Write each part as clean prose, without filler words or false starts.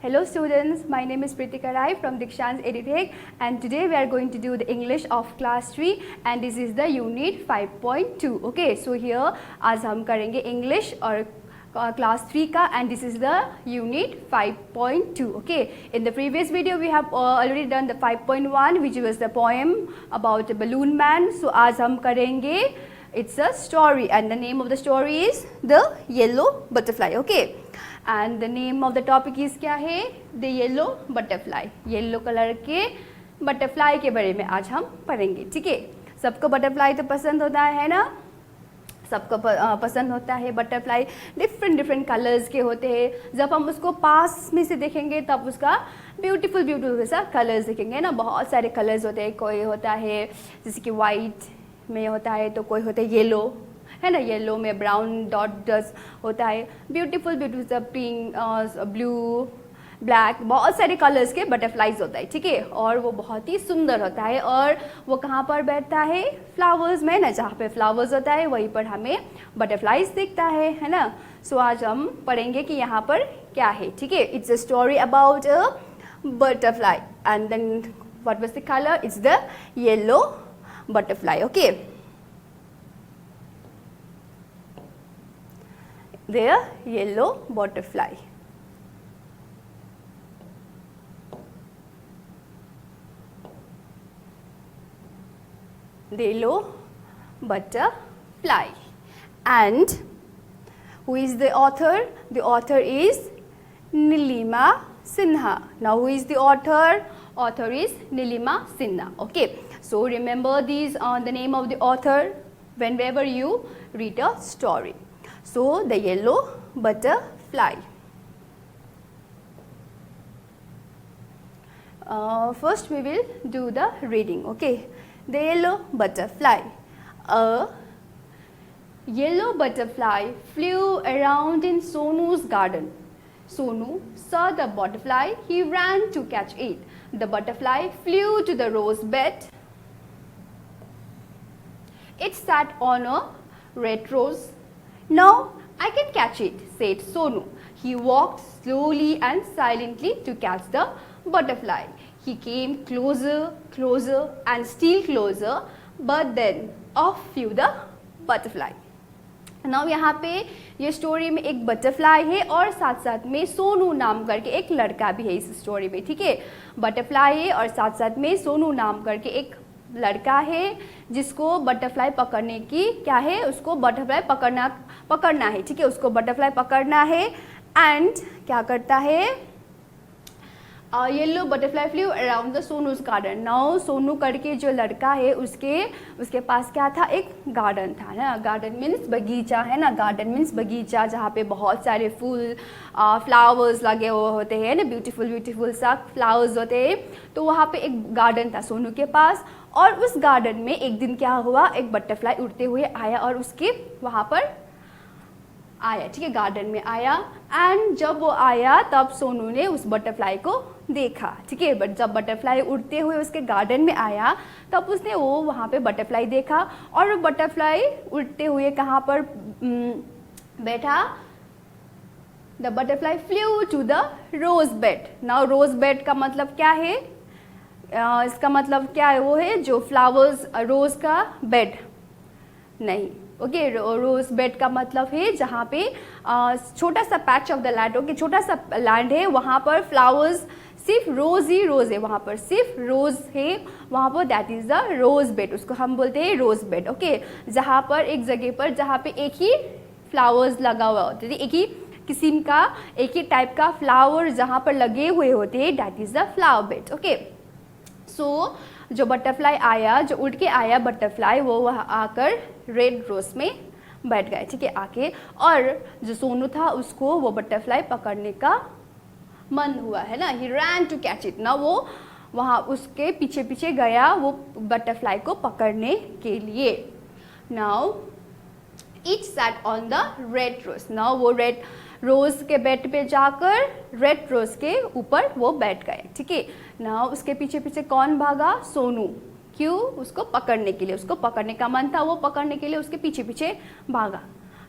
Hello students, my name is Pritika Rai from Dikshans EduTech and today we are going to do the English of class 3 and this is the unit 5.2. Okay, so here आज हम करेंगे English और class 3 का and this is the unit 5.2. Okay, in the previous video we have already done the 5.1 which was the poem about a balloon man. So आज हम करेंगे it's a story and the name of the story is the yellow butterfly. Okay, and the name of the topic is क्या है? The yellow butterfly. Yellow colour के butterfly के बारे में आज हम पढ़ेंगे. ठीक है, सबको बटरफ्लाई तो पसंद होता है ना, सबको पसंद होता है बटरफ्लाई. डिफरेंट कलर्स के होते हैं. जब हम उसको पास में से देखेंगे तब उसका ब्यूटीफुल सा कलर्स दिखेंगे ना. बहुत सारे कलर्स होते हैं. कोई होता है जैसे कि वाइट में होता है तो कोई होता है येलो, है ना. येलो में ब्राउन डॉट होता है. ब्यूटीफुल सा पिंक, ब्लू, ब्लैक, बहुत सारे कलर्स के बटरफ्लाइज होता है. ठीक है, और वो बहुत ही सुंदर होता है. और वो कहाँ पर बैठता है? फ्लावर्स में ना. जहाँ पे फ्लावर्स होता है वहीं पर हमें बटरफ्लाइज दिखता है ना. सो आज हम पढ़ेंगे कि यहाँ पर क्या है. ठीक है, it's a story about a butterfly and then what was the colour? It's the yellow butterfly. Okay, there yellow butterfly. The yellow butterfly. And who is the author? The author is Nilima Sinha. Now who is the author? Author is Nilima Sinha. Okay, so remember these the name of the author whenever you read a story. So the yellow butterfly. First we will do the reading. Okay, the yellow butterfly. A yellow butterfly flew around in Sonu's garden. Sonu saw the butterfly. He ran to catch it. The butterfly flew to the rose bed. It sat on a red rose. Now I can catch it, said Sonu. He walked slowly and silently to catch the butterfly. He came closer and still closer, but then off flew the butterfly. Now यहाँ पे ये story में एक butterfly है और साथ साथ में सोनू नाम करके एक लड़का भी है इस स्टोरी में. ठीक है, बटरफ्लाई है और साथ साथ में सोनू नाम करके एक लड़का है जिसको बटरफ्लाई पकड़ने की क्या है, उसको बटरफ्लाई पकड़ना है. ठीक है, उसको बटरफ्लाई पकड़ना है. एंड क्या करता है? Yellow butterfly flu around the सोनूज garden. Now Sonu करके जो लड़का है उसके पास क्या था? एक गार्डन था ना. गार्डन मीन्स बगीचा है ना. गार्डन मीन्स बगीचा जहाँ पे बहुत सारे फूल फ्लावर्स लगे हुए होते हैं ना. ब्यूटीफुल सा फ्लावर्स होते हैं. तो वहाँ पे एक गार्डन था सोनू के पास. और उस गार्डन में एक दिन क्या हुआ? एक बटरफ्लाई उड़ते हुए आया और उसके वहाँ पर आया. ठीक है, गार्डन में आया. एंड जब वो आया तब सोनू ने उस बटरफ्लाई को देखा. ठीक है, बट जब बटरफ्लाई उड़ते हुए उसके गार्डन में आया तब उसने वो वहाँ पे बटरफ्लाई देखा. और वो बटरफ्लाई उड़ते हुए कहाँ पर बैठा? The butterfly flew to the rose bed. Now rose bed का मतलब क्या है? इसका मतलब क्या है? वो है जो फ्लावर्स, रोज का बेड नहीं. ओके, रोज बेड का मतलब है जहाँ पे छोटा सा patch of the land. Okay, छोटा सा लैंड है, वहाँ पर फ्लावर्स सिर्फ रोज ही रोज है. वहाँ पर सिर्फ रोज है वहाँ पर. That is the rose bed. उसको हम बोलते हैं रोज बेड. ओके, जहाँ पर एक जगह पर जहाँ पे एक ही फ्लावर्स लगा हुआ होते थे, एक ही किस्म का, एक ही टाइप का फ्लावर जहाँ पर लगे हुए होते हैं, that is the flower bed. Okay, so जो बटरफ्लाई आया, जो उड़ के आया बटरफ्लाई, वो वहाँ आकर रेड रोज में बैठ गए. ठीक है, आके. और जो सोनू था उसको वो बटरफ्लाई पकड़ने का मन हुआ है ना. ही रैन टू कैच इट. ना वो वहाँ उसके पीछे गया वो बटरफ्लाई को पकड़ने के लिए. Now it sat on the red rose. Now वो रेड रोज के बेड पे जाकर रेड रोज के ऊपर वो बैठ गए. ठीक है, नाउ उसके पीछे कौन भागा? सोनू. क्यों? उसको पकड़ने के लिए. उसको पकड़ने का मन था, वो पकड़ने के लिए उसके पीछे भागा.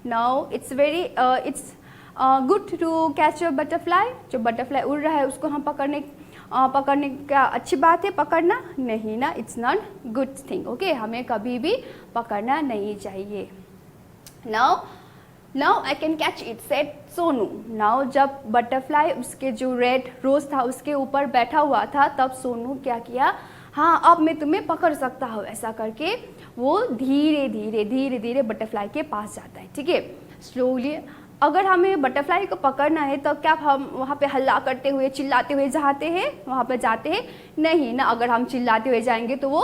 Now it's good to catch a butterfly, जो बटरफ्लाई उड़ रहा है उसको हम पकड़ने का अच्छी बात है पकड़ना? नहीं ना, it's not good thing, okay, हमें कभी भी पकड़ना नहीं चाहिए। Now I can catch it, said Sonu. Now जब बटरफ्लाई उसके जो रेड रोज था उसके ऊपर बैठा हुआ था, तब सोनू क्या किया, हाँ अब मैं तुम्हें पकड़ सकता हूँ, ऐसा करके वो धीरे धीरे बटरफ्लाई के पास जाता है, ठीक है, स्लोली। अगर हमें बटरफ्लाई को पकड़ना है तो क्या हम वहाँ पे हल्ला करते हुए चिल्लाते हुए वहाँ पे जाते हैं? नहीं ना, अगर हम चिल्लाते हुए जाएंगे तो वो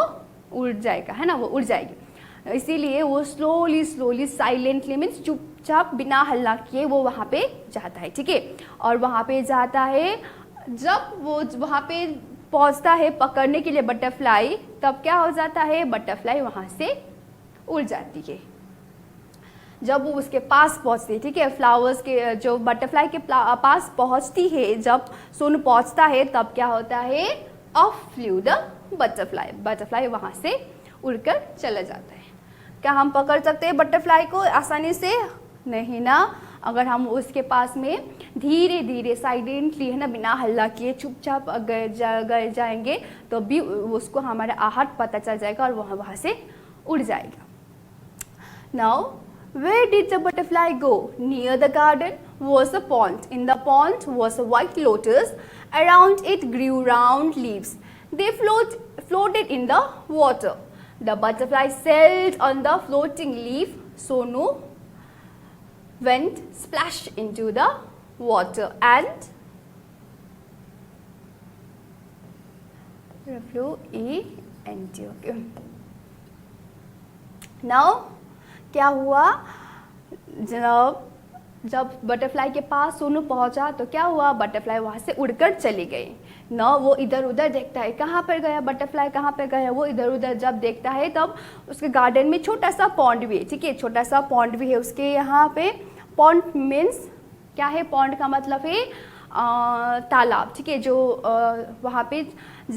उड़ जाएगा, है ना, वो उड़ जाएगी। इसीलिए वो स्लोली साइलेंटली मीन्स चुपचाप बिना हल्ला किए वो वहाँ पे जाता है, ठीक है। और वहाँ पे जाता है, जब वो वहाँ पे पहुँचता है पकड़ने के लिए बटरफ्लाई, तब क्या हो जाता है, बटरफ्लाई वहाँ से उड़ जाती है। जब वो उसके पास पहुँचती है, ठीक है, फ्लावर्स के जो बटरफ्लाई के पास पहुँचती है, जब सोनू पहुँचता है तब क्या होता है, of flu the butterfly, butterfly वहाँ से उड़कर चला जाता है। क्या हम पकड़ सकते हैं बटरफ्लाई को आसानी से? नहीं ना, अगर हम उसके पास में धीरे धीरे साइलेंटली, है ना, बिना हल्ला किए चुपचाप अगर जाएंगे तो भी उसको हमारा आहट पता चल जाएगा और वहाँ से उड़ जाएगा। Now where did the butterfly go? Near the garden was a pond. In the pond was a white lotus. Around it grew round leaves. They floated in the water. The butterfly sailed on the floating leaf. Sonu went splash into the water and flew into. Okay. Now क्या हुआ, जब butterfly के पास सोनू पहुंचा तो क्या हुआ, butterfly वहाँ से उड़कर चली गई ना। वो इधर उधर देखता है, कहाँ पर गया बटरफ्लाई, कहाँ पर गया, वो इधर उधर जब देखता है तब उसके गार्डन में छोटा सा पॉन्ड भी है, ठीक है, छोटा सा पॉन्ड भी है उसके यहाँ पे। पॉन्ड मीन्स क्या है, पॉन्ड का मतलब है तालाब, ठीक है, जो वहाँ पे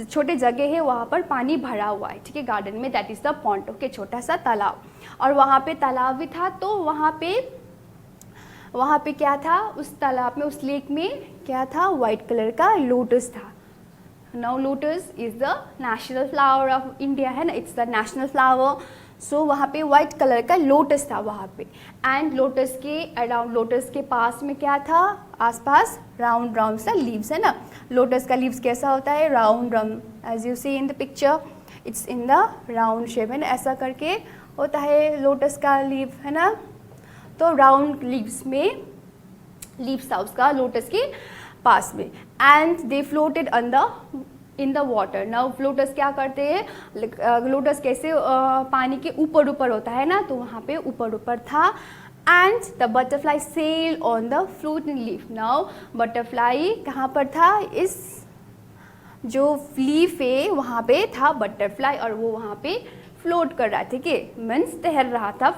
छोटे जगह है वहाँ पर पानी भरा हुआ है, ठीक है, गार्डन में, that is the pond, okay, छोटा सा तालाब। और वहाँ पे तालाब भी था, तो वहाँ पे क्या था, उस तालाब में, उस लेक में क्या था, वाइट कलर का लोटस था। Now lotus is the national flower of India, है ना, इट्स द नेशनल फ्लावर। सो वहाँ पे वाइट कलर का लोटस था वहाँ पे। एंड लोटस के अराउंड, लोटस के पास में क्या था, आसपास राउंड राउंड सा लीव्स, है ना। लोटस का लीव्स कैसा होता है, round round, as you see in the picture, it's in the round shape, है ना, ऐसा करके होता है लोटस का लीव, है ना। तो राउंड लीव्स में लीव्स था उसका लोटस के पास में। And they floated in the water. Now lotus क्या करते हैं, लोटस कैसे पानी के ऊपर ऊपर होता है ना, तो वहाँ पे ऊपर ऊपर था। And the butterfly sail on the floating leaf. Now butterfly कहाँ पर था, इस जो लीफ है वहाँ पे था बटरफ्लाई, और वो वहाँ पे फ्लोट कर रहा था, ठीक है, मीन्स तैर रहा था,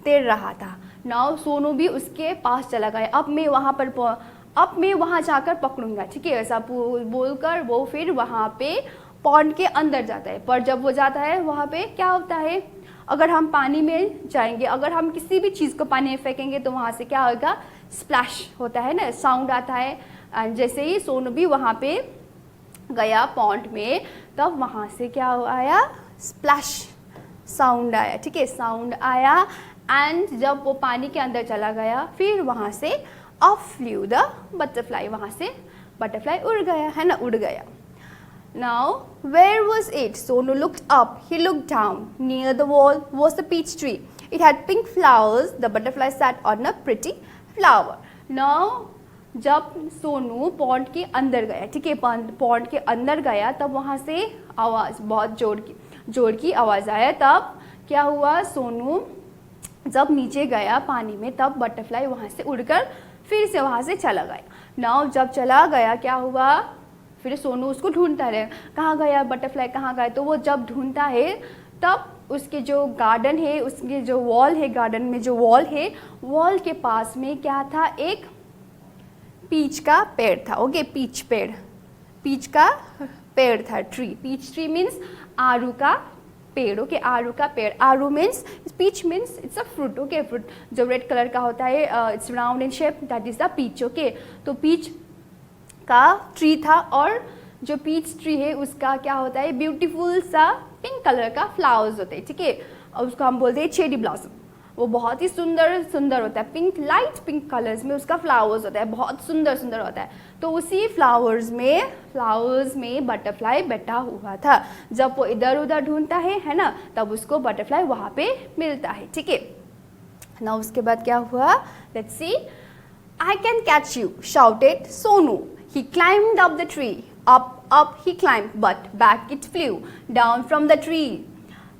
तैर रहा था। नाउ सोनू भी उसके पास चला गया, अब मैं वहाँ जाकर पकड़ूंगा, ठीक है, ऐसा बोलकर वो फिर वहाँ पे पॉन्ड के अंदर जाता है। पर जब वो जाता है वहाँ पे क्या होता है, अगर हम पानी में जाएंगे, अगर हम किसी भी चीज़ को पानी में फेंकेंगे तो वहाँ से क्या होगा, स्प्लैश होता है ना, साउंड आता है। एंड जैसे ही सोनू भी वहाँ पे गया पॉन्ड में, तब वहाँ से क्या आया, स्प्लैश साउंड आया, ठीक है, साउंड आया। एंड जब वो पानी के अंदर चला गया, फिर वहाँ से ऑफ फ्लू द बटरफ्लाई, वहाँ से बटरफ्लाई उड़ गया, है ना, उड़ गया। Now, where was it? Sonu looked up. He looked down. Near the wall was a peach tree. It had pink flowers. The butterfly sat on a pretty flower. Now, जब Sonu pond के अंदर गया, ठीक है, पॉन्ड के अंदर गया, तब वहाँ से आवाज़, बहुत जोर की आवाज़ आया। तब क्या हुआ, सोनू जब नीचे गया पानी में, तब बटरफ्लाई वहाँ से उड़कर फिर से वहाँ से चला गया। नाउ जब चला गया क्या हुआ, फिर सोनू उसको ढूंढता रहे, कहाँ गया बटरफ्लाई, कहाँ गया। तो वो जब ढूंढता है तब उसके जो गार्डन है, उसके जो वॉल है, गार्डन में जो वॉल है, वॉल के पास में क्या था, एक पीच का पेड़ था, ओके, पीच का पेड़ था, ट्री, पीच ट्री मीन्स आड़ू का पेड़, ओके, आड़ू का पेड़. आड़ू means, peach means it's a fruit, okay, fruit जो रेड कलर का होता है, it's round in shape, that is the peach, okay. तो पीच का ट्री था और जो पीच ट्री है उसका क्या होता है, ब्यूटीफुल सा पिंक कलर का फ्लावर्स होते हैं, ठीक है, और उसको हम बोलते हैं चेरी ब्लॉसम. वो बहुत ही सुंदर सुंदर होता है, पिंक, लाइट पिंक कलर्स में उसका फ्लावर्स होता है, बहुत सुंदर सुंदर होता है. तो उसी फ्लावर्स में बटरफ्लाई बैठा हुआ था. जब वो इधर उधर ढूंढता है ना, तब उसको बटरफ्लाई वहाँ पे मिलता है, ठीक है ना. उसके बाद क्या हुआ, let's see. I can catch you, shouted Sonu. He climbed up the tree. Up he climbed, but back it flew down from the tree.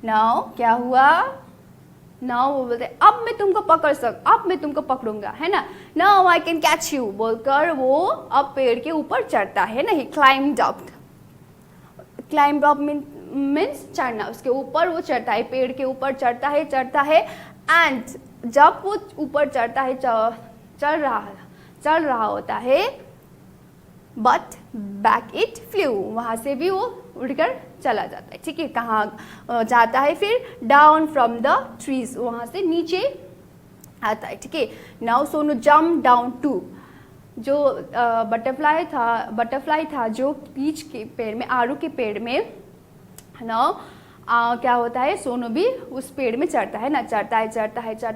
Now क्या हुआ, now वो बोलते अब मैं तुमको पकड़ूंगा, है ना. Now I can catch you बोलकर वो अब पेड़ के ऊपर चढ़ता है ना. He climbed up means चढ़ना, उसके ऊपर वो चढ़ता है, पेड़ के ऊपर चढ़ता है. And जब वो ऊपर चढ़ता है, चल रहा होता है, बट बैक इट फ्लू, वहाँ से भी वो उड़कर चला जाता है, ठीक है. कहाँ जाता है फिर, डाउन फ्रॉम द ट्रीज, वहाँ से नीचे आता है, ठीक है. Now Sonu jump down to, जो बटरफ्लाई था जो पीच के पेड़ में, आड़ू के पेड़ में, नाउ क्या होता है, सोनू भी उस पेड़ में चढ़ता है ना, चढ़ता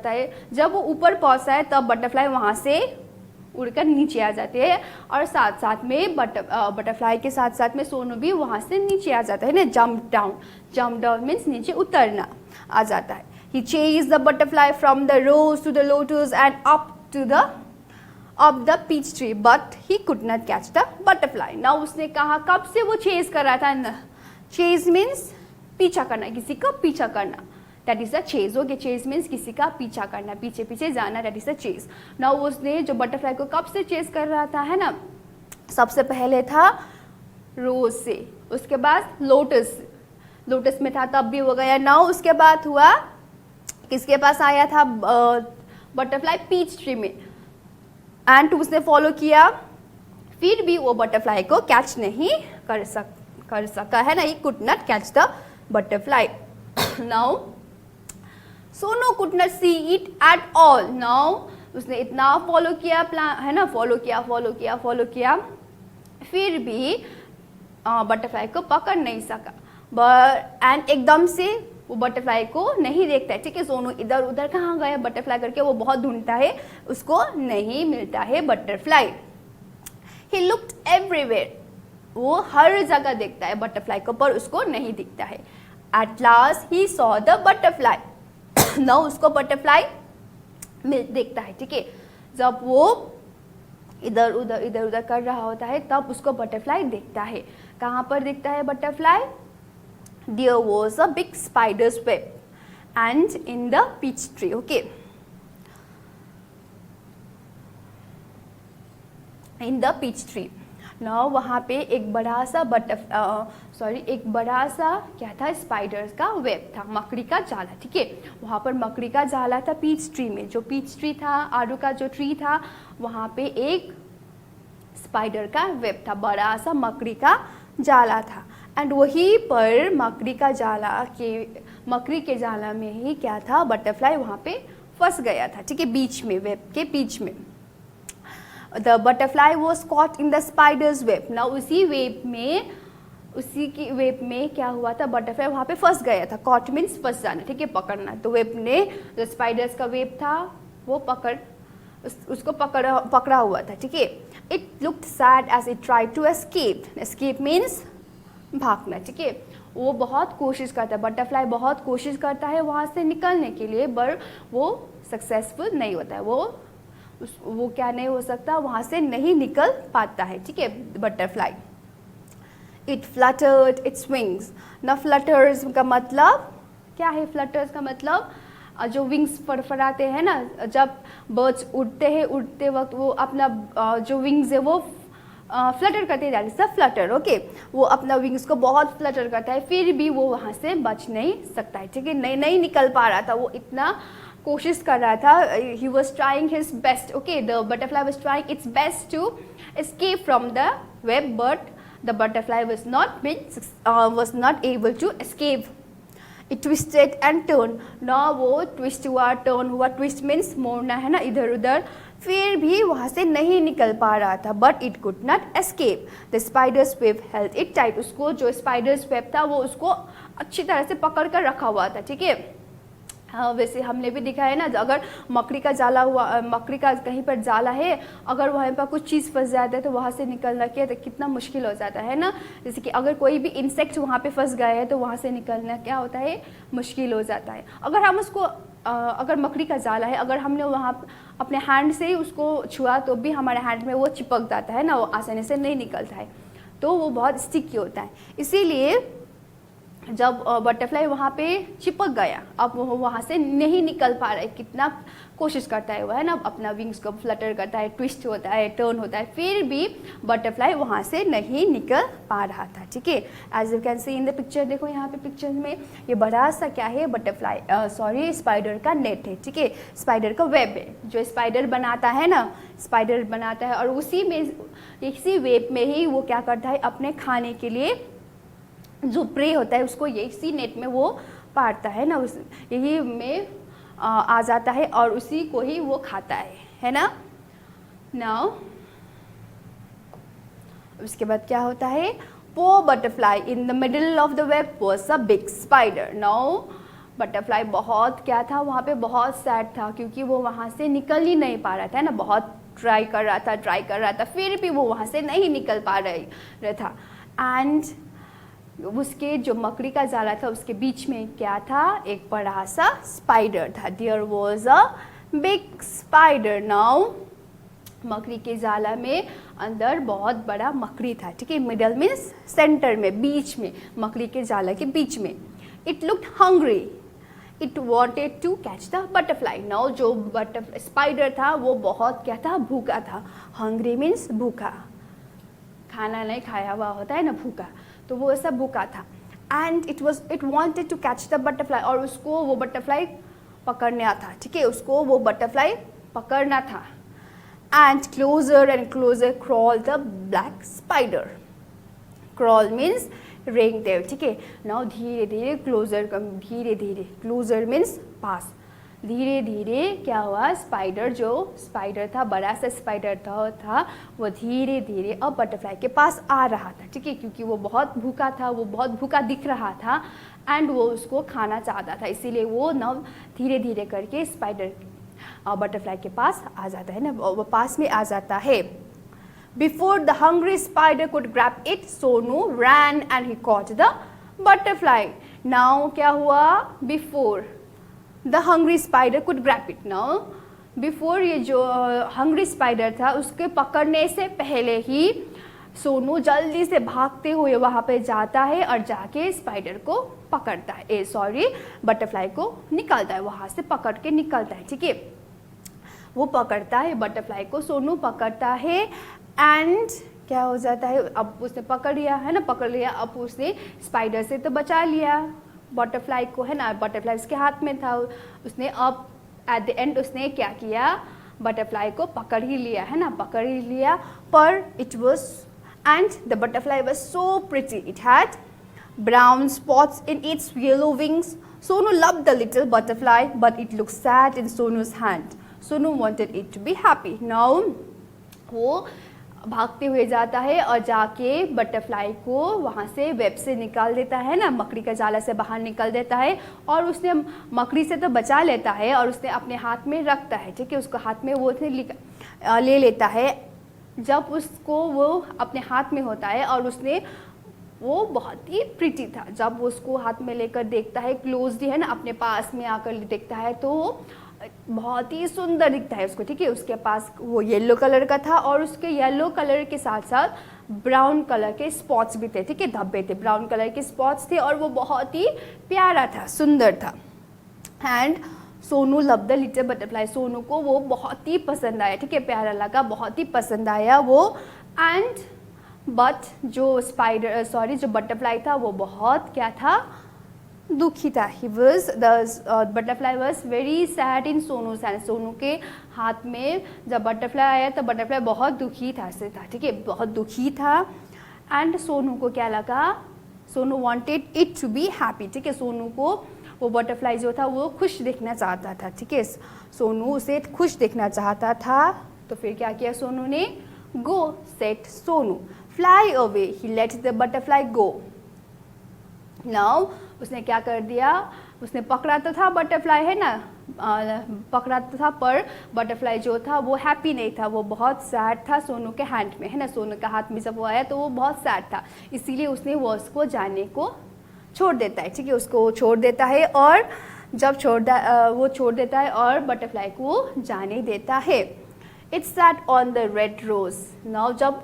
है. जब वो ऊपर पहुंचता है तब बटरफ्लाई वहाँ से उड़कर नीचे आ जाते हैं, और साथ में बटरफ्लाई के साथ में सोनू भी वहाँ से नीचे आ जाता है ना. जंप डाउन मीन्स नीचे उतरना आ जाता है. He chase the butterfly from the rose to the lotus and up the peach tree, but he could not catch the butterfly. ना उसने कहा, कब से वो चेज कर रहा था. चेज मीन्स पीछा करना, किसी का पीछा करना, that is the chase, okay. Chase means किसी का पीछा करना, पीछे जाना, that is the chase. Now उसने जो बटरफ्लाई को कब से चेज कर रहा था, है ना. सबसे पहले था रोज से, उसके बाद लोटस में था, तब भी हो गया. नाउ उसके बाद हुआ, किसके पास आया था, बटरफ्लाई पीच ट्री में, एंड उसने फॉलो किया, फिर भी वो बटरफ्लाई को कैच नहीं कर सका, है ना. ही could not catch the butterfly. Now Sonu could not see it at all. Now उसने इतना फॉलो किया, है ना, फॉलो किया, फिर भी बटरफ्लाई को पकड़ नहीं सका. एंड एकदम से वो बटरफ्लाई को नहीं देखता है, ठीक है. सोनू इधर उधर कहाँ गया बटरफ्लाई करके वो बहुत ढूंढता है, उसको नहीं मिलता है बटरफ्लाई. ही लुक्ड एवरीवेयर, वो हर जगह देखता है बटरफ्लाई को, पर उसको नहीं दिखता है. At last he saw the butterfly. ना उसको बटरफ्लाई देखता है, ठीक है. जब वो इधर उधर कर रहा होता है तब उसको बटरफ्लाई देखता है. कहाँ पर दिखता है butterfly, there was a big spiders web and in the peach tree, okay. In the peach tree. ना वहाँ पे एक बड़ा सा क्या था, स्पाइडर्स का वेब था, मकड़ी का जाला, ठीक है. वहाँ पर मकड़ी का जाला था पीच ट्री में. जो पीच ट्री था, आड़ू का जो ट्री था, वहाँ पे एक स्पाइडर का वेब था, बड़ा सा मकड़ी का जाला था. एंड वहीं पर मकड़ी के जाला में ही क्या था, बटरफ्लाई वहाँ पे फंस गया था, ठीक है, बीच में, वेब के बीच में. The butterfly was caught in the spider's web. Now उसी की वेब में क्या हुआ था, बटरफ्लाई वहाँ पे फंस गया था. Caught means फंस जाना, ठीक है, पकड़ना. तो वेब ने, जो स्पाइडर्स का वेब था, वो उसको पकड़ा हुआ था, ठीक है. It looked sad as it tried to escape. Escape means भागना, ठीक है. वो बहुत कोशिश करता है, बटरफ्लाई बहुत कोशिश करता है वहाँ से निकलने के लिए, पर वो सक्सेसफुल नहीं होता है. वो क्या नहीं हो सकता, वहाँ से नहीं निकल पाता है, ठीक है, butterfly. It fluttered its wings. ना फ्लटर्स का मतलब क्या है, फ्लटर्स का मतलब जो विंग्स फड़फड़ाते हैं ना, जब बर्ड्स उड़ते वक्त वो अपना जो विंग्स है वो फ्लटर करते हैं, सब फ्लटर, ओके. वो अपना विंग्स को बहुत फ्लटर करता है, फिर भी वो वहाँ से बच नहीं सकता है, ठीक है. नहीं निकल पा रहा था, वो इतना कोशिश कर रहा था. he was trying his best, okay, the butterfly was trying its best to escape from the web, but the butterfly was not able to escape. It twisted and turn, ना वो ट्विस्ट हुआ, टर्न हुआ, twist means मोड़ना है ना इधर उधर, फिर भी वहाँ से नहीं निकल पा रहा था, but it could not escape, the spiders web held it tight, उसको जो स्पाइडर्स वेब था वो उसको अच्छी तरह से पकड़ कर रखा हुआ था, ठीक है। हाँ, वैसे हमने भी दिखा है ना, अगर मकड़ी का जाला हुआ, मकड़ी का कहीं पर जाला है, अगर वहाँ पर कुछ चीज़ फंस जाता है तो वहाँ से निकलना क्या तो कितना मुश्किल हो जाता है ना। जैसे कि अगर कोई भी इंसेक्ट वहाँ पे फंस गया है तो वहाँ से निकलना क्या होता है, मुश्किल हो जाता है। अगर हम उसको अगर मकड़ी का जाला है, अगर हमने वहाँ अपने हैंड से ही उसको छुआ तो भी हमारे हैंड में वो चिपक जाता है ना, वो आसानी से नहीं निकलता है, तो वो बहुत स्टिकी होता है। इसीलिए जब बटरफ्लाई वहाँ पे चिपक गया, अब वो वहाँ से नहीं निकल पा रहा है, कितना कोशिश करता है वो है ना, अपना विंग्स को फ्लटर करता है, ट्विस्ट होता है, टर्न होता है, फिर भी बटरफ्लाई वहाँ से नहीं निकल पा रहा था, ठीक है। As you can see in the picture, देखो यहाँ पे पिक्चर में ये बड़ा सा क्या है, बटरफ्लाई स्पाइडर का नेट है, ठीक है, स्पाइडर का वेब है, जो स्पाइडर बनाता है ना, स्पाइडर बनाता है और उसी में, इसी वेब में ही वो क्या करता है, अपने खाने के लिए जो प्रे होता है उसको इसी नेट में वो पारता है ना, उस यही में आ जाता है और उसी को ही वो खाता है ना। नाउ उसके बाद क्या होता है, poor butterfly in the middle of the web was a big spider. Now butterfly बहुत क्या था, वहाँ पे बहुत सैड था, क्योंकि वो वहाँ से निकल ही नहीं पा रहा था ना, बहुत ट्राई कर रहा था, फिर भी वो वहाँ से नहीं निकल पा रहा था। एंड उसके जो मकड़ी का जाला था उसके बीच में क्या था, एक बड़ा सा स्पाइडर था। There was a big spider. Now मकड़ी के जाला में अंदर बहुत बड़ा मकड़ी था, ठीक है, मिडल मीन्स सेंटर में, बीच में, मकड़ी के जाला के बीच में। It looked hungry, it wanted to catch the butterfly. Now जो स्पाइडर था वो बहुत क्या था, भूखा था। हंग्री मीन्स भूखा, खाना नहीं खाया हुआ होता है ना, भूखा, तो वो ऐसा भूखा था। And it wanted to catch the butterfly, और उसको वो बटरफ्लाई पकड़ना था, ठीक है, उसको वो बटरफ्लाई पकड़ना था। And closer crawl the black spider. Crawl means रेंग देयर, ठीक है। नाउ धीरे धीरे क्लोजर मीन्स पास, धीरे धीरे क्या हुआ, जो स्पाइडर था, बड़ा सा स्पाइडर था वो धीरे धीरे अब बटरफ्लाई के पास आ रहा था, ठीक है, क्योंकि वो बहुत भूखा था, वो बहुत भूखा दिख रहा था एंड वो उसको खाना चाहता था, इसीलिए वो न धीरे धीरे करके बटरफ्लाई के पास आ जाता है ना, वो पास में आ जाता है। Before the hungry spider could grab it, Sonu ran and he caught the butterfly. Now क्या हुआ, before the hungry spider could grab it. Now before ये जो हंग्री स्पाइडर था उसके पकड़ने से पहले ही सोनू जल्दी से भागते हुए वहाँ पे जाता है और जाके स्पाइडर को पकड़ता है, बटरफ्लाई को निकालता है, वहाँ से पकड़ के निकलता है, ठीक है। वो पकड़ता है बटरफ्लाई को, सोनू पकड़ता है एंड क्या हो जाता है, अब उसने पकड़ लिया है ना, अब उसने स्पाइडर से तो बचा लिया बटरफ्लाई को, है ना, बटरफ्लाई उसके हाथ में था, उसने अब एट द एंड उसने क्या किया, बटरफ्लाई को पकड़ ही लिया, है ना, पकड़ ही लिया। पर it was and the butterfly was so pretty, it had brown spots in its yellow wings. Sonu loved the little butterfly, but it looked sad in Sonu's hand. Sonu wanted it to be happy. Now वो भागते हुए जाता है और जाके butterfly को वहाँ से वेब से निकाल देता है ना, मकड़ी का जाला से बाहर निकाल देता है और उसने मकड़ी से तो बचा लेता है और उसने अपने हाथ में रखता है, ठीक है, उसको हाथ में वो ले लेता है। जब उसको वो अपने हाथ में होता है और उसने वो बहुत ही प्रिटी था, जब वो उसको हाथ में लेकर देखता है क्लोजली, है ना, अपने पास में आकर देखता है तो बहुत ही सुंदर दिखता है उसको, ठीक है। उसके पास वो येलो कलर का था और उसके येलो कलर के साथ साथ ब्राउन कलर के स्पॉट्स भी थे, ठीक है, धब्बे थे, ब्राउन कलर के स्पॉट्स थे और वो बहुत ही प्यारा था, सुंदर था। And Sonu love the little butterfly, Sonu को वो बहुत ही पसंद आया, ठीक है, प्यारा लगा, बहुत ही पसंद आया वो। एंड बट जो बटरफ्लाई था वो बहुत क्या था, दुखी था। Butterfly was very sad in सोनूज hand, Sonu के हाथ में जब बटरफ्लाई आया तो बटरफ्लाई बहुत दुखी था, ठीक है, बहुत दुखी था। एंड सोनू को क्या लगा, Sonu wanted it to be happy, ठीक है, सोनू को वो बटरफ्लाई जो था वो खुश दिखना चाहता था, ठीक है। सोनू उसे खुश दिखना चाहता था, तो फिर क्या किया सोनू ने? गो set Sonu, fly away, he let the butterfly go. Now उसने क्या कर दिया? उसने पकड़ा तो था बटरफ्लाई, है ना, पकड़ा तो था, पर बटरफ्लाई जो था वो हैप्पी नहीं था, वो बहुत सैड था सोनू के हैंड में, है ना। सोनू के हाथ में जब वो आया तो वो बहुत सैड था, इसीलिए उसने वो उसको जाने को छोड़ देता है, ठीक है, उसको छोड़ देता है। और जब वो छोड़ देता है और बटरफ्लाई को जाने देता है। It's sat on the red rose. Now जब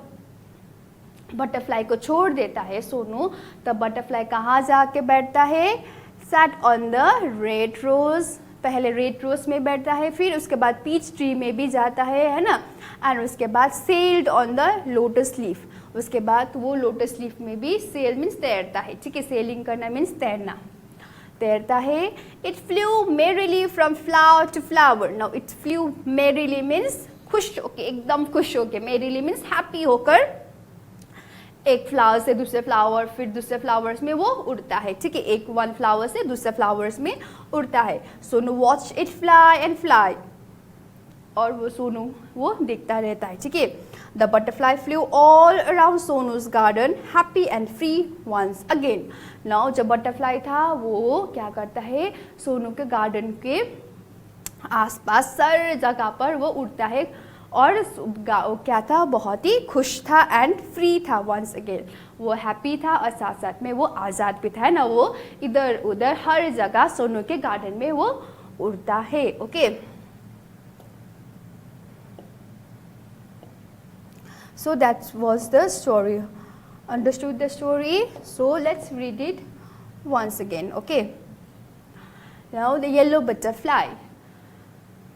बटरफ्लाई को छोड़ देता है सोनू, तब बटरफ्लाई कहाँ जाके बैठता है? Sat on the red rose, पहले रेड रोज में बैठता है, फिर उसके बाद पीच ट्री में भी जाता है ना। एंड उसके बाद sailed on the lotus leaf, उसके बाद वो लोटस लीफ में भी सेल मीन्स तैरता है, ठीक है, सेलिंग करना मीन्स तैरना, तैरता है। It flew merrily from flower to flower. Now it flew merrily means खुश होके, एकदम खुश होके, मेरीली मीन्स हैप्पी होकर, एक फ्लावर से दूसरे फ्लावर, फिर दूसरे फ्लावर्स में वो उड़ता है, ठीक है, एक वन फ्लावर से दूसरे फ्लावर्स में उड़ता है। Sonu watch it fly and fly, और वो सोनू वो देखता रहता है, ठीक है। The butterfly flew all around Sonu's garden happy and free once again. Now जब बटरफ्लाई था वो क्या करता है? सोनू के गार्डन के आसपास सारी जगह पर वो उड़ता है, और क्या था? बहुत ही खुश था एंड फ्री था वंस अगेन, वो हैप्पी था और साथ साथ में वो आज़ाद भी था, है ना। वो इधर उधर हर जगह सोनू के गार्डन में वो उड़ता है, okay. So that was the story. Understood the story? So let's read it once again, okay. Now the yellow butterfly.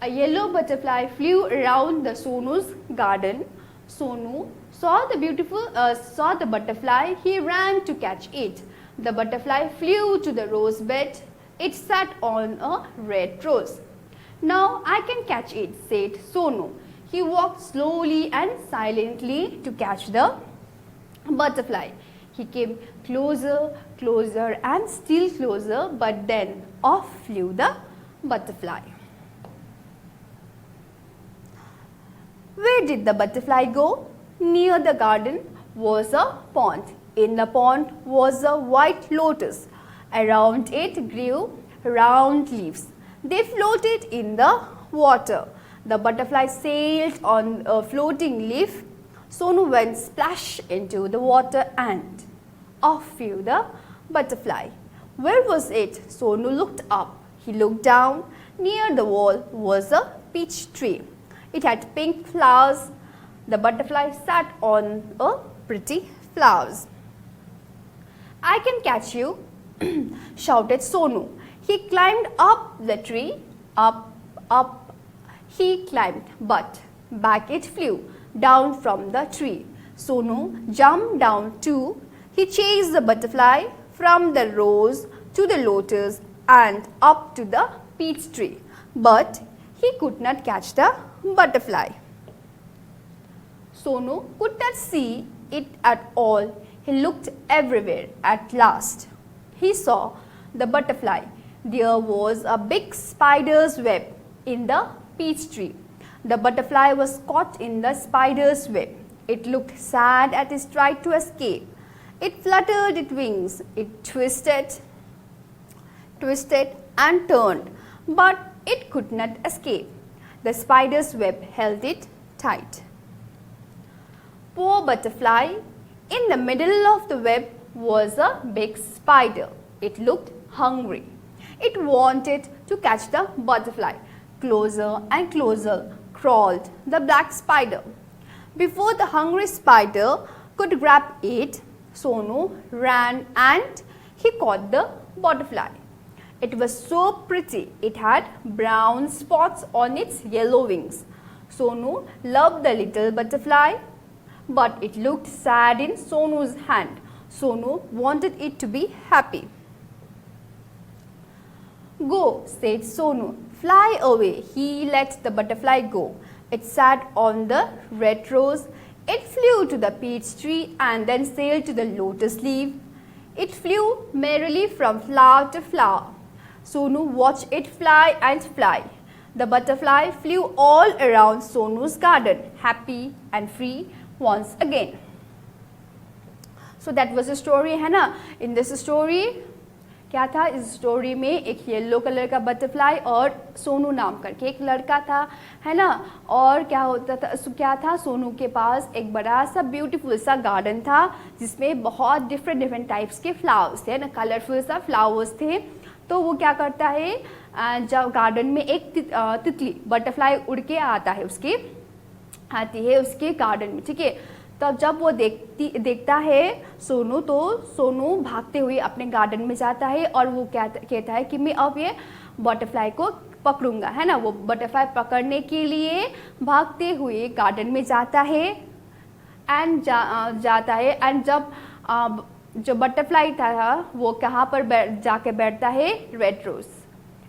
A yellow butterfly flew around the Sonu's garden. Sonu saw the butterfly. He ran to catch it. The butterfly flew to the rose bed. It sat on a red rose. Now I can catch it, said Sonu. He walked slowly and silently to catch the butterfly. He came closer, closer and still closer, but then off flew the butterfly. Where did the butterfly go? Near the garden was a pond. In the pond was a white lotus. Around it grew round leaves. They floated in the water. The butterfly sailed on a floating leaf. Sonu went splash into the water and off flew the butterfly. Where was it? Sonu looked up. He looked down. Near the wall was a peach tree. It had pink flowers. The butterfly sat on a pretty flowers. I can catch you, shouted Sonu. He climbed up the tree, up. He climbed, but back it flew down from the tree. Sonu jumped down too. He chased the butterfly from the rose to the lotus and up to the peach tree, but he could not catch the butterfly. Sonu could not see it at all. He looked everywhere. At last, he saw the butterfly. There was a big spider's web in the peach tree. The butterfly was caught in the spider's web. It looked sad as it tried to escape. It fluttered its wings. It twisted and turned, but it could not escape. The spider's web held it tight. Poor butterfly. In the middle of the web was a big spider. It looked hungry. It wanted to catch the butterfly. Closer and closer crawled the black spider. Before the hungry spider could grab it, Sonu ran and he caught the butterfly. It was so pretty. It had brown spots on its yellow wings. Sonu loved the little butterfly, but it looked sad in Sonu's hand. Sonu wanted it to be happy. Go, said Sonu. Fly away. He let the butterfly go. It sat on the red rose. It flew to the peach tree and then sailed to the lotus leaf. It flew merrily from flower to flower. Sonu watched it fly and fly. The butterfly flew all around Sonu's garden, happy and free once again. So that was the story, है ना. In this story क्या था, इस story में एक yellow colour का butterfly और सोनू नाम करके एक लड़का था, है ना. और क्या होता था, क्या था, सोनू के पास एक बड़ा सा ब्यूटीफुल सा गार्डन था जिसमें बहुत डिफरेंट टाइप्स के फ्लावर्स थे ना, कलरफुल सा फ्लावर्स थे. तो वो क्या करता है, जब गार्डन में एक तितली बटरफ्लाई उड़ के आता है, उसके आती है उसके गार्डन में, ठीक है. तब जब वो देखता है सोनू, तो सोनू भागते हुए अपने गार्डन में जाता है और वो क्या कहता है कि मैं अब ये बटरफ्लाई को पकड़ूंगा, है ना. वो बटरफ्लाई पकड़ने के लिए भागते हुए गार्डन में जाता है एंड जाता है. एंड जब जो बटरफ्लाई था वो कहाँ पर जाके बैठता है, रेड रोज,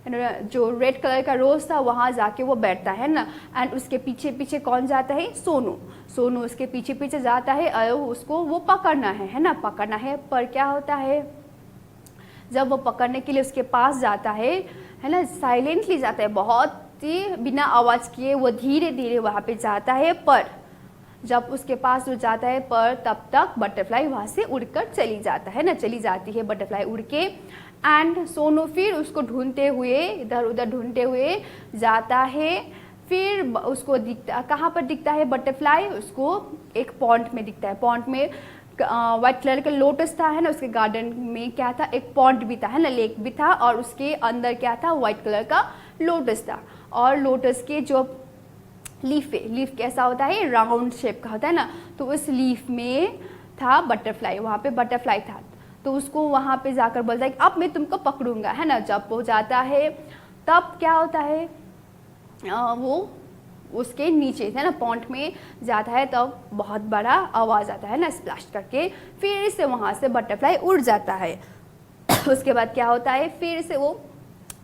जो रेड कलर का रोज था वहाँ जाके वो बैठता है ना. एंड उसके पीछे पीछे कौन जाता है, सोनू. सोनू उसके पीछे पीछे जाता है और उसको वो पकड़ना है ना, पकड़ना है. पर क्या होता है, जब वो पकड़ने के लिए उसके पास जाता है ना, साइलेंटली जाता है, बहुत ही बिना आवाज़ किए वो धीरे धीरे वहाँ पे जाता है. पर जब उसके पास वो जाता है, पर तब तक बटरफ्लाई वहाँ से उड़कर चली जाता है ना, चली जाती है बटरफ्लाई उड़ के. एंड सोनू फिर उसको ढूंढते हुए, इधर उधर ढूंढते हुए जाता है. फिर उसको दिखता, कहाँ पर दिखता है बटरफ्लाई, उसको एक पॉन्ड में दिखता है. पॉन्ड में वाइट कलर का लोटस था, है ना. उसके गार्डन में क्या था, एक पॉन्ड भी था, है ना, लेक भी था. और उसके अंदर क्या था, वाइट कलर का लोटस था. और लोटस के जो लीफ है, लीफ कैसा होता है, राउंड शेप का होता है ना. तो उस लीफ में था बटरफ्लाई, वहाँ पे बटरफ्लाई था. तो उसको वहाँ पे जाकर बोलता है कि अब मैं तुमको पकड़ूंगा, है ना. जब वो जाता है तब क्या होता है, वो उसके नीचे, है ना, पॉन्ड में जाता है. तब बहुत बड़ा आवाज़ आता है ना, स्प्लैश करके. फिर से वहाँ से बटरफ्लाई उड़ जाता है. उसके बाद क्या होता है, फिर से वो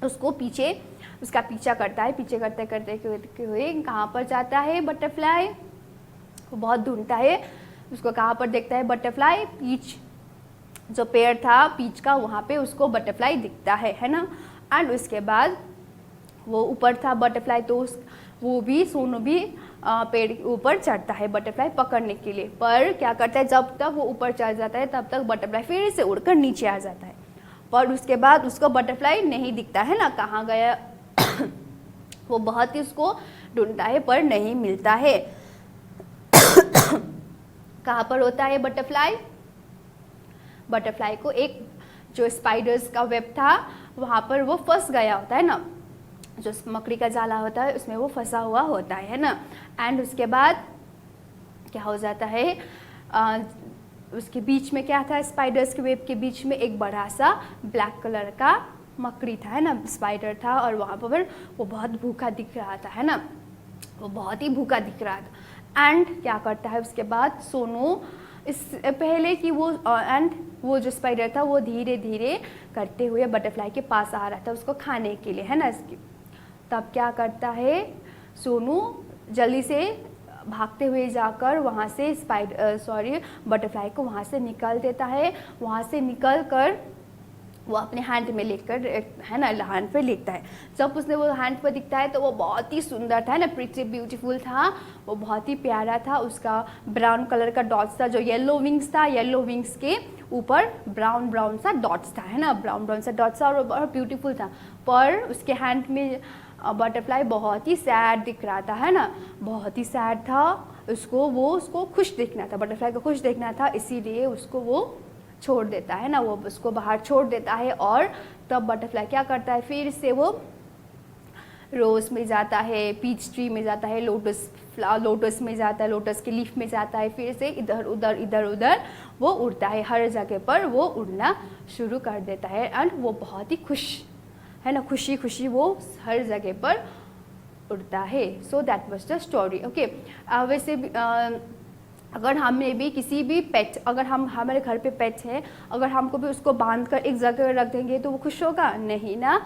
उसको पीछे, उसका पीछा करता है. पीछे करते करते हुए कहाँ पर जाता है बटरफ्लाई, वो बहुत ढूंढता है. उसको कहाँ पर देखता है बटरफ्लाई, पीच, जो पेड़ था पीच का, वहाँ पे उसको बटरफ्लाई दिखता है ना. एंड उसके बाद वो ऊपर था बटरफ्लाई, तो वो भी, सोनू भी पेड़ के ऊपर चढ़ता है बटरफ्लाई पकड़ने के लिए. पर क्या करता है, जब तक वो ऊपर चढ़ जाता है तब तक बटरफ्लाई फिर से उड़कर नीचे आ जाता है. पर उसके बाद उसको बटरफ्लाई नहीं दिखता है ना, कहाँ गया. वो बहुत ही उसको ढूंढता है पर नहीं मिलता है. कहाँ पर होता है बटरफ्लाई, बटरफ्लाई को एक जो स्पाइडर्स का वेब था वहाँ पर वो फंस गया होता है ना, जो मकड़ी का जाला होता है उसमें वो फंसा हुआ होता है ना. एंड उसके बाद क्या हो जाता है, उसके बीच में क्या था, स्पाइडर्स के वेब के बीच में एक बड़ा सा ब्लैक कलर का मकड़ी था, है ना, स्पाइडर था. और वहाँ पर वो बहुत भूखा दिख रहा था, है ना, वो बहुत ही भूखा दिख रहा था. एंड क्या करता है उसके बाद सोनू, इस पहले कि वो एंड वो जो स्पाइडर था वो धीरे धीरे करते हुए बटरफ्लाई के पास आ रहा था उसको खाने के लिए, है ना. इसकी तब क्या करता है, सोनू जल्दी से भागते हुए जाकर वहाँ से बटरफ्लाई को वहाँ से निकाल देता है. वहाँ से निकल कर वो अपने हैंड में लेकर, है ना, हैंड पे लेता है. जब उसने वो हैंड पर दिखता है तो वो बहुत ही सुंदर था, है ना, प्रिटी ब्यूटीफुल था. वो बहुत ही प्यारा था. उसका ब्राउन कलर का डॉट्स था, जो येलो विंग्स था, येलो विंग्स के ऊपर ब्राउन ब्राउन सा डॉट्स था, है ना, ब्राउन ब्राउन सा डॉट्स था. और बहुत ब्यूटीफुल था. पर उसके हैंड में बटरफ्लाई बहुत ही सैड दिख रहा था, है ना, बहुत ही सैड था. उसको खुश देखना था, बटरफ्लाई को खुश देखना था, इसीलिए उसको वो छोड़ देता है ना, वो उसको बाहर छोड़ देता है. और तब बटरफ्लाई क्या करता है, फिर से वो रोज में जाता है, पीच ट्री में जाता है, लोटस में जाता है, लोटस के लीफ में जाता है. फिर से इधर उधर वो उड़ता है, हर जगह पर वो उड़ना शुरू कर देता है. एंड वो बहुत ही खुश, है ना, खुशी खुशी वो हर जगह पर उड़ता है. So that was the story. Okay, वैसे अगर हमने भी किसी भी पेट, अगर हमारे घर पे पेट है, अगर हमको भी उसको बांध कर एक जगह रख देंगे तो वो खुश होगा नहीं ना.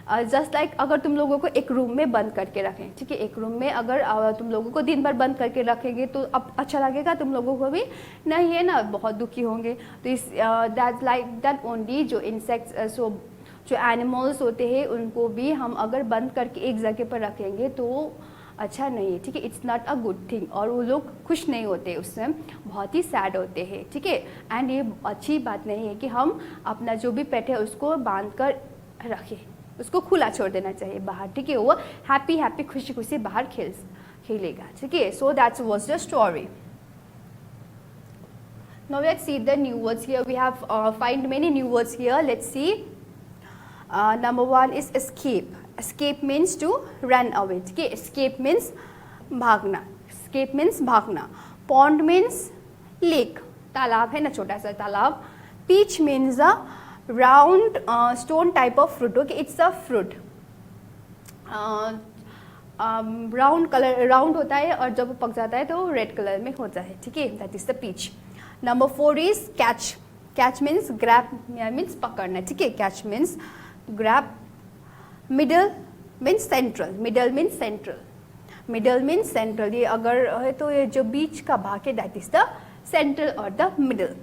जस्ट लाइक अगर तुम लोगों को एक रूम में बंद करके रखें, ठीक है, एक रूम में अगर तुम लोगों को दिन भर बंद करके रखेंगे तो अब अच्छा लगेगा तुम लोगों को भी, नहीं है ना, बहुत दुखी होंगे. तो इस दैट लाइक दैट ओनली जो इंसेक्ट्स जो एनिमल्स होते हैं उनको भी हम अगर बंद करके एक जगह पर रखेंगे तो अच्छा नहीं है, ठीक है, it's not a good thing, और वो लोग खुश नहीं होते, उसमें बहुत ही सैड होते हैं, ठीक है। एंड ये अच्छी बात नहीं है कि हम अपना जो भी पेट है उसको बांध कर रखें, उसको खुला छोड़ देना चाहिए बाहर, ठीक है, वो हैप्पी हैप्पी खुशी खुशी बाहर खेलेगा, ठीक है। So that was the story. Now let's see the new words here. We have find many new words here. Let's see. Number one is escape. Escape means to run away. Okay, escape means भागना. Escape means भागना. Pond means lake. तालाब है ना, छोटा सा तालाब. Peach means a round stone type of fruit. Okay, it's a fruit. Round colour, round होता है और जब पक जाता है तो रेड कलर में होता है, ठीक है, that is the peach. Number 4 is catch. Catch means grab, means पकड़ना, ठीक है, catch means grab. Middle means central. Middle means central. Middle means central. ये अगर है तो ये जो बीच का भाग है दैट इज द सेंट्रल और the middle.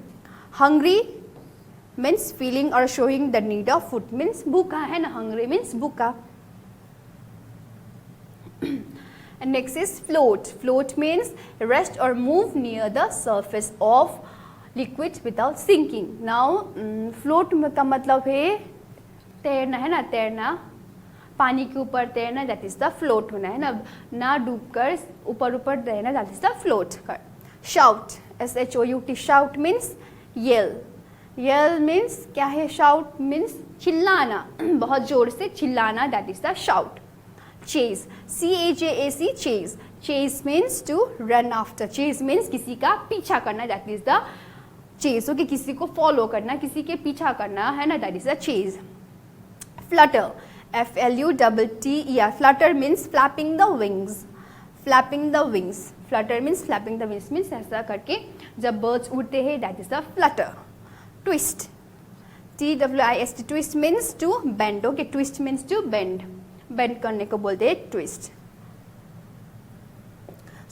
Hungry means feeling और showing the need of food, means भूखा है ना, हंग्री मीन्स भूखा. And next is float. Float means rest or move near the surface of liquid without sinking. Now float का मतलब है तैरना, है ना, तैरना, पानी के ऊपर तैरना, that is the float होना, है ना, ना डूबकर ऊपर ऊपर तैरना, that is the float. Shout, S-H-O-U-T, shout means yell. Yell means क्या है, shout means चिल्लाना, बहुत जोर से चिल्लाना, that is the shout. Chase, C-H-A-C, chase. Chase means to run after. Chase means किसी का पीछा करना, that is the chase. Okay, किसी को follow करना, किसी के पीछा करना, है ना, that is the chase. Flutter, F-L-U-T-T-E-R. Flutter means flapping the wings. Flapping the wings. Flutter means flapping the wings, means ऐसा करके जब birds उड़ते हैं, that is the flutter. Twist, T-W-I-S-T, twist means to bend. Okay, twist means to bend. Bend करने को बोलते हैं twist.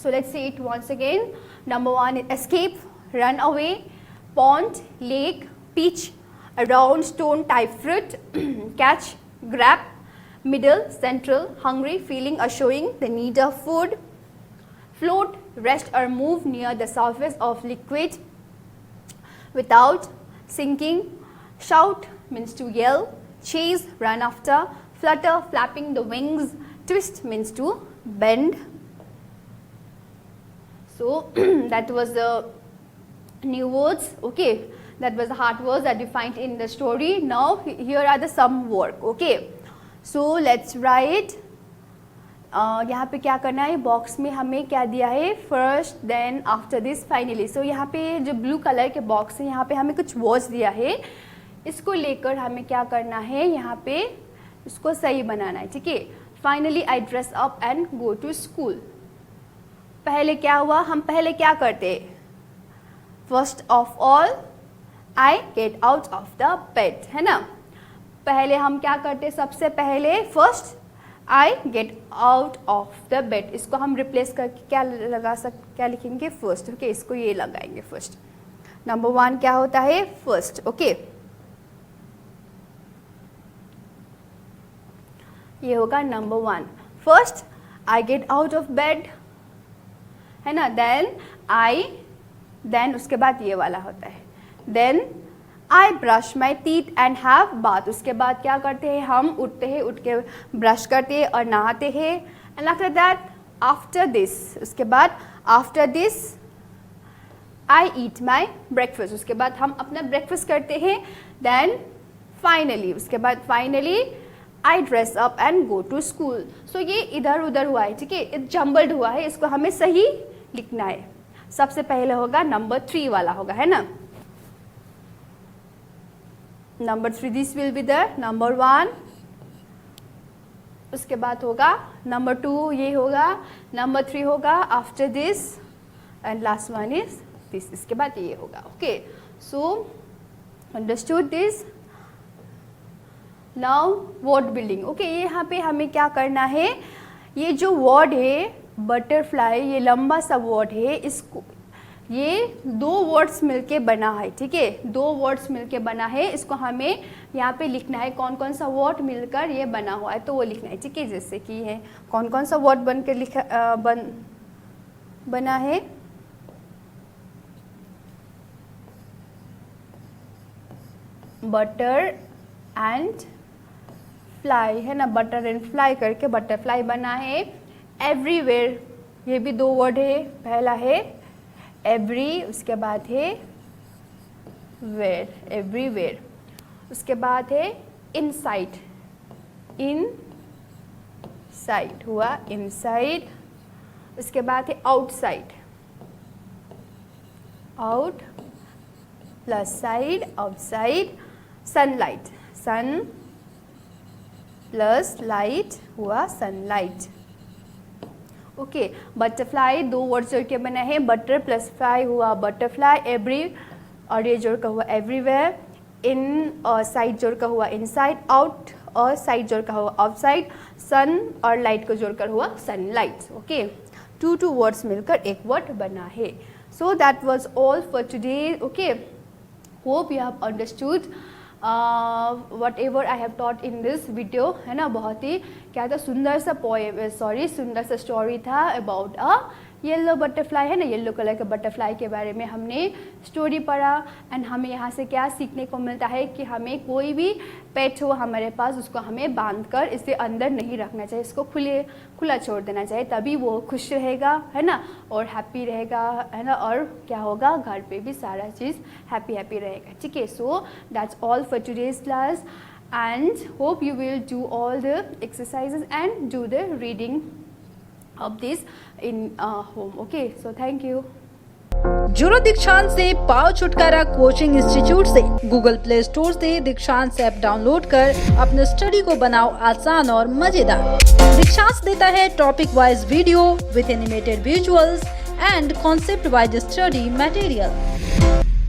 So let's see it once again. Number 1 escape, run away, pond, lake, peach, round stone type fruit, catch, grab, middle, central, hungry, feeling और showing the need of food, float, rest और move near the surface of liquid without sinking, shout means to yell, chase, run after, flutter, flapping the wings, twist means to bend. So that was the new words. Okay, that was the hard words that you find in the story. Now here are the some work. Okay, so let's write. यहाँ पे क्या करना है, box में हमें क्या दिया है, first then after this finally. So यहाँ पे जो ब्लू कलर के बॉक्स है यहाँ पे हमें कुछ वर्ड्स दिया है, इसको लेकर हमें क्या करना है, यहाँ पे इसको सही बनाना है, ठीक है. Finally I dress up and go to school. पहले क्या हुआ, हम पहले क्या करते, first of all I get out of the bed, है ना. पहले हम क्या करते, सबसे पहले first I get out of the bed. इसको हम रिप्लेस करके क्या लिखेंगे, फर्स्ट. ओके, इसको ये लगाएंगे फर्स्ट. नंबर 1 क्या होता है, फर्स्ट. ओके, ये होगा number 1. First I get out of bed, है ना. देन उसके बाद ये वाला होता है, then I brush my teeth and have bath. उसके बाद क्या करते हैं, हम उठते हैं, उठ के ब्रश करते हैं और नहाते हैं. And after that, after this, उसके बाद after this I eat my breakfast. उसके बाद हम अपना ब्रेकफास्ट करते हैं. देन फाइनली, उसके बाद finally I dress up and go to school. So ये इधर उधर हुआ है, ठीक है, जम्बल्ड हुआ है, इसको हमें सही लिखना है. सबसे पहले होगा नंबर 3 वाला होगा, है ना. Number 3, this will be the number 1. उसके बाद होगा नंबर 2, ये होगा. नंबर 3 होगा after this and last one is this. इसके बाद ये होगा. Okay, so understood this. Now word building. Okay, यहाँ पे हमें क्या करना है, ये जो वर्ड है बटरफ्लाई, ये लंबा सा वर्ड है, इसको ये दो वर्ड्स मिलके बना है, ठीक है, दो वर्ड्स मिलके बना है। इसको हमें यहाँ पे लिखना है कौन कौन सा वर्ड मिलकर ये बना हुआ है, तो वो लिखना है, ठीक है। जैसे कि है कौन कौन सा वर्ड बन के बना है, बटर एंड फ्लाई, है ना, बटर एंड फ्लाई करके बटरफ्लाई बना है। एवरीवेयर, ये भी दो वर्ड है, पहला है एवरी, उसके बाद है वेयर, एवरीवेयर। उसके बाद है इनसाइड, इन साइड हुआ इनसाइड। उसके बाद है outside, out plus side, outside. Sunlight, sun plus light हुआ सनलाइट। ओके, बटरफ्लाई दो वर्ड जोड़ के बना है, बटर प्लस फ्लाई हुआ बटरफ्लाई। एवरी और ये जोड़ का हुआ एवरीवेयर। इन और साइड जोड़ का हुआ इनसाइड। आउट और साइड जोड़ का हुआ आउटसाइड। सन और लाइट को जोड़कर हुआ सनलाइट। ओके, टू वर्ड्स मिलकर एक वर्ड बना है। So that was all for today. Okay, hope you have understood what ever I have taught in this video, है ना। बहुत ही क्या था, सुंदर सा पोएम, सुंदर सा स्टोरी था अबाउट अ येलो बटरफ्लाई, है ना। येलो कलर के बटरफ्लाई के बारे में हमने स्टोरी पढ़ा। एंड हमें यहाँ से क्या सीखने को मिलता है कि हमें कोई भी पेट हो हमारे पास, उसको हमें बांध कर इसे अंदर नहीं रखना चाहिए, इसको खुला छोड़ देना चाहिए, तभी वो खुश रहेगा, है ना, और हैप्पी रहेगा, है ना। और क्या होगा, घर पे भी सारा चीज़ हैप्पी रहेगा, ठीक है। So that's all for today's class and hope you will do all the exercises and do the reading of this in home. Okay, so thank you. जुड़ो दीक्षांत से, पाओ छुटकारा कोचिंग इंस्टीट्यूट से। गूगल प्ले स्टोर से दीक्षांत app download कर अपने study को बनाओ आसान और मजेदार। दीक्षांत देता है topic wise video with animated visuals and concept wise study material.